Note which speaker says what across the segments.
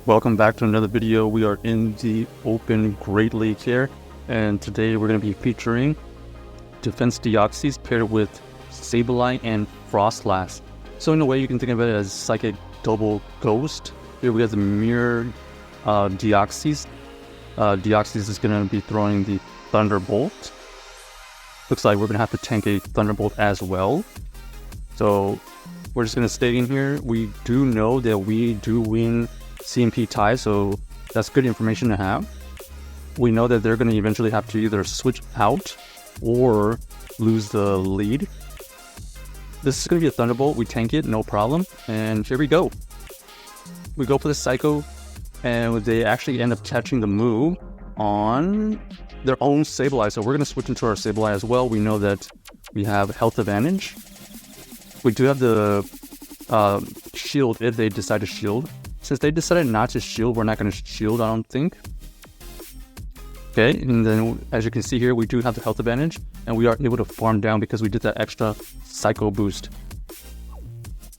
Speaker 1: Welcome back to another video. We are in the Open Great League here, and today we're going to be featuring Defense Deoxys paired with Sableye and Froslass. So in a way, you can think of it as Psychic Double Ghost. Here we have the Mirror Deoxys. Deoxys is going to be throwing the Thunderbolt. Looks like we're going to have to tank a Thunderbolt as well. So we're just going to stay in here. We do know that we do win CMP ties, so that's good information to have. We know that they're going to eventually have to either switch out or lose the lead. This is going to be a Thunderbolt. We tank it, no problem. And here we go. We go for the Psycho, and they actually end up catching the move on their own Sableye. So we're going to switch into our Sableye as well. We know that we have health advantage. We do have the shield if they decide to shield. Since they decided not to shield, we're not going to shield, I don't think. Okay, and then as you can see here, we do have the health advantage, and we are able to farm down because we did that extra Psycho boost.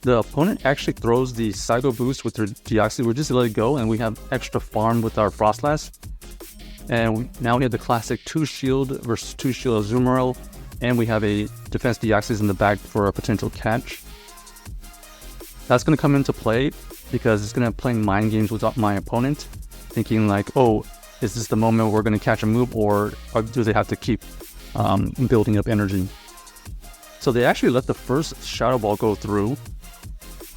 Speaker 1: The opponent actually throws the Psycho boost with their Deoxys. We'll just let it go, and we have extra farm with our Froslass. And now we have the classic 2 shield versus 2 shield Azumarill, and we have a Defense Deoxys in the back for a potential catch. That's going to come into play because it's going to play mind games with my opponent, thinking like, oh, is this the moment we're going to catch a move, or do they have to keep building up energy? So they actually let the first Shadow Ball go through,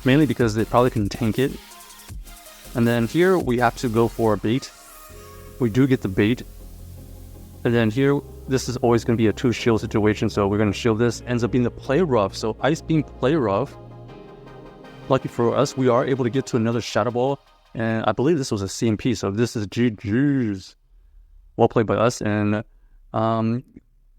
Speaker 1: mainly because they probably can tank it. And then here we have to go for a bait. We do get the bait. And then here, this is always going to be a 2 shield situation, so we're going to shield this. Ends up being the Play Rough. So Ice Beam Play Rough. Lucky for us, we are able to get to another Shadow Ball, and I believe this was a CMP, so this is GG's. Well played by us, and a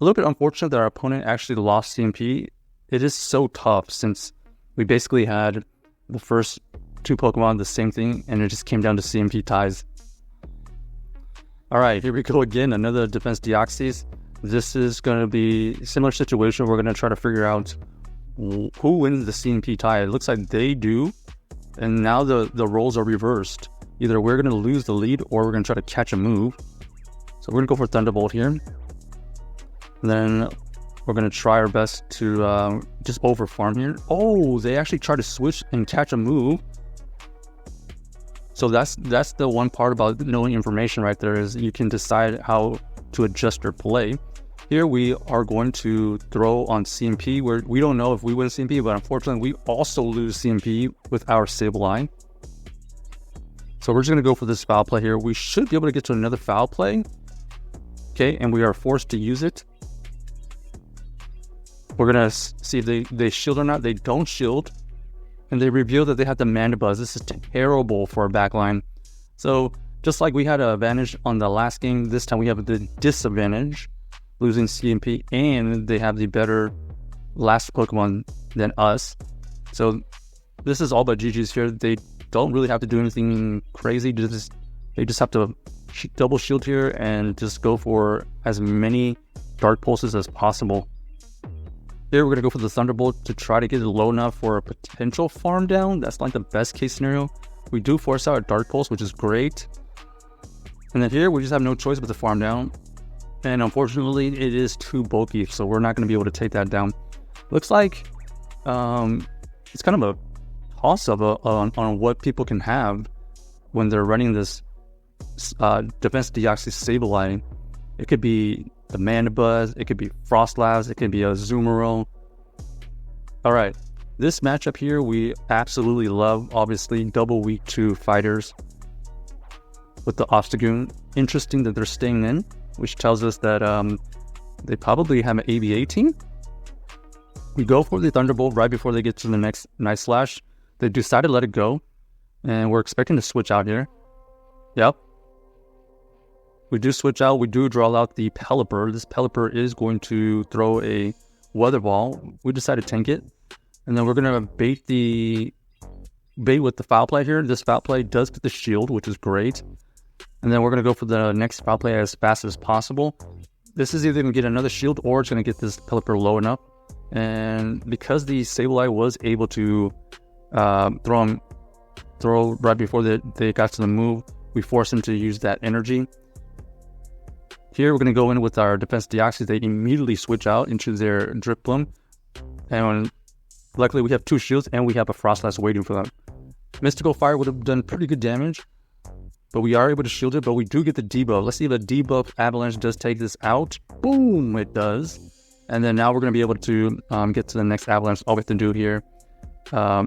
Speaker 1: little bit unfortunate that our opponent actually lost CMP. It is so tough since we basically had the first 2 Pokemon the same thing, and it just came down to CMP ties. Alright, here we go again, another Defense Deoxys. This is going to be a similar situation. We're going to try to figure out who wins the CMP tie. It looks like they do, and now the roles are reversed. Either we're going to lose the lead or we're going to try to catch a move. So we're going to go for Thunderbolt here. And then we're going to try our best to just over farm here. Oh, they actually try to switch and catch a move. So that's the one part about knowing information right there, is you can decide how to adjust your play. Here we are going to throw on CMP, where we don't know if we win CMP, but unfortunately we also lose CMP with our Sableye. So we're just going to go for this foul play here. We should be able to get to another foul play. Okay, and we are forced to use it. We're going to see if they shield or not. They don't shield. And they reveal that they have the Mandibuzz. This is terrible for our backline. So just like we had an advantage on the last game, this time we have the disadvantage, losing CMP, and they have the better last Pokemon than us. So this is all about GG's here. They don't really have to do anything crazy. They just have to double shield here and just go for as many Dark Pulses as possible. Here we're going to go for the Thunderbolt to try to get it low enough for a potential farm down. That's like the best case scenario. We do force out a Dark Pulse, which is great. And then here we just have no choice but to farm down. And unfortunately, it is too bulky, so we're not going to be able to take that down. Looks like it's kind of a toss-up on what people can have when they're running this Defense Deoxys Sableye. It could be the Mandibuzz, it could be Froslass, it could be a Azumarill. Alright, this matchup here we absolutely love. Obviously, double week 2 fighters with the Obstagoon. Interesting that they're staying in, which tells us that they probably have an ABA team. We go for the Thunderbolt right before they get to the next Night Slash. They decide to let it go, and we're expecting to switch out here. Yep. We do switch out. We do draw out the Pelipper. This Pelipper is going to throw a Weather Ball. We decide to tank it, and then we're going to bait with the foul play here. This foul play does get the shield, which is great. And then we're going to go for the next foul play as fast as possible. This is either going to get another shield or it's going to get this Pelipper low enough. And because the Sableye was able to throw him throw right before they got to the move. We forced them to use that energy. Here we're going to go in with our defense Deoxys. They immediately switch out into their Drip Bloom. And luckily we have 2 shields and we have a Froslass waiting for them. Mystical Fire would have done pretty good damage, but we are able to shield it, but we do get the debuff. Let's see if the debuff Avalanche does take this out. Boom, it does. And then now we're going to be able to get to the next Avalanche. All we have to do here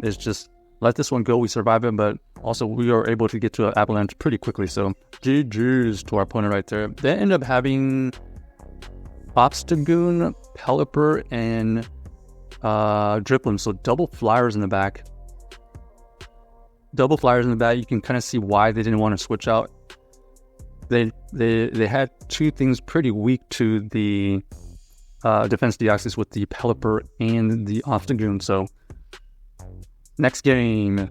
Speaker 1: is just let this one go. We survive it, but also we are able to get to an Avalanche pretty quickly. So GG's to our opponent right there. They end up having Obstagoon, Pelipper, and Driplim. So double flyers in the back. Double flyers in the back. You can kind of see why they didn't want to switch out. They had 2 things pretty weak to the defense Deoxys with the Pelipper and the Obstagoon. So next game,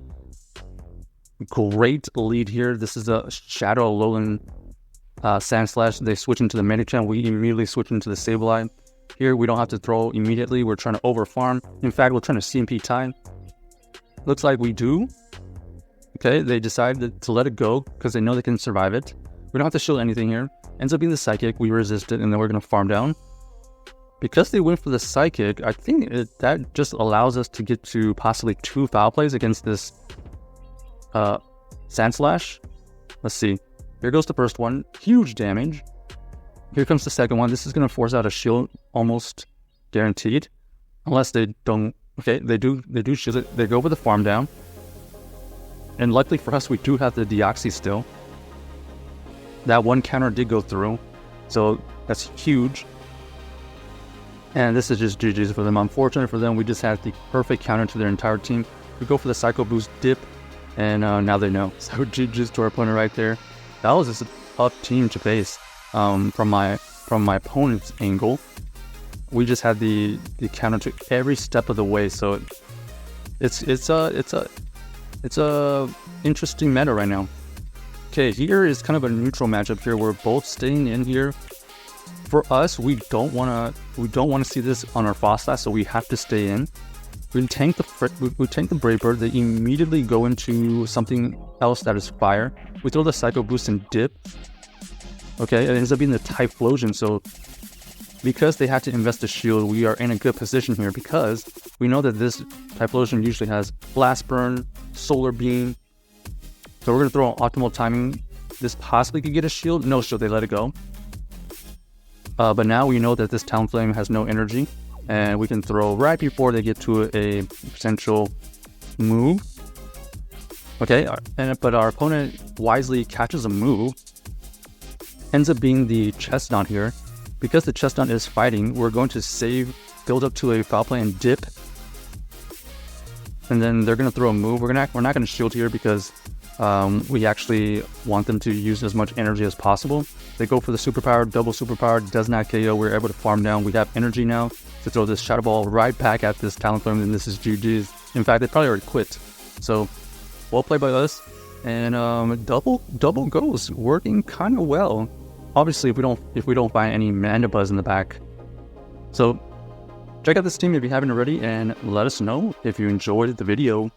Speaker 1: great lead here. This is a Shadow Alolan Sandslash. They switch into the Medicham. We immediately switch into the Sableye. Here we don't have to throw immediately. We're trying to over farm. In fact, we're trying to CMP time. Looks like we do. Okay, they decided to let it go because they know they can survive it. We don't have to shield anything here. Ends up being the Psychic. We resist it, and then we're going to farm down. Because they went for the Psychic, I think that just allows us to get to possibly 2 foul plays against this Sandslash. Let's see. Here goes the first one. Huge damage. Here comes the second one. This is going to force out a shield, almost guaranteed. Unless they don't. Okay, they do shield it. They go for the farm down. And luckily for us, we do have the Deoxys still. That one counter did go through. So that's huge. And this is just GG's for them. Unfortunate for them, we just had the perfect counter to their entire team. We go for the Psycho Boost dip, and now they know. So GG's to our opponent right there. That was just a tough team to face from my opponent's angle. We just had the counter to every step of the way. So it's a interesting meta right now. Okay, here is kind of a neutral matchup here. We're both staying in here. For us, we don't want to see this on our Froslass, so we have to stay in. We tank the Brave Bird. They immediately go into something else that is fire. We throw the Psycho Boost and dip. Okay, it ends up being the Typhlosion. So because they had to invest the shield, we are in a good position here because we know that this Typhlosion usually has Blast Burn, Solar Beam. So we're going to throw Optimal Timing. This possibly could get a shield. No shield, they let it go. But now we know that this Talonflame has no energy, and we can throw right before they get to a potential move. Okay, but our opponent wisely catches a move. Ends up being the Chestnut here. Because the Chestnut is fighting, we're going to save, build up to a foul play and dip. And then they're going to throw a move. We're not going to shield here because we actually want them to use as much energy as possible. They go for the superpower, double superpower, does not KO. We're able to farm down. We have energy now to throw this Shadow Ball right back at this Talonflame, and this is GG's. In fact, they probably already quit. So, well played by us. And double goes, working kind of well. Obviously, if we don't find any Mandibuzz in the back. So, check out this team if you haven't already, and let us know if you enjoyed the video.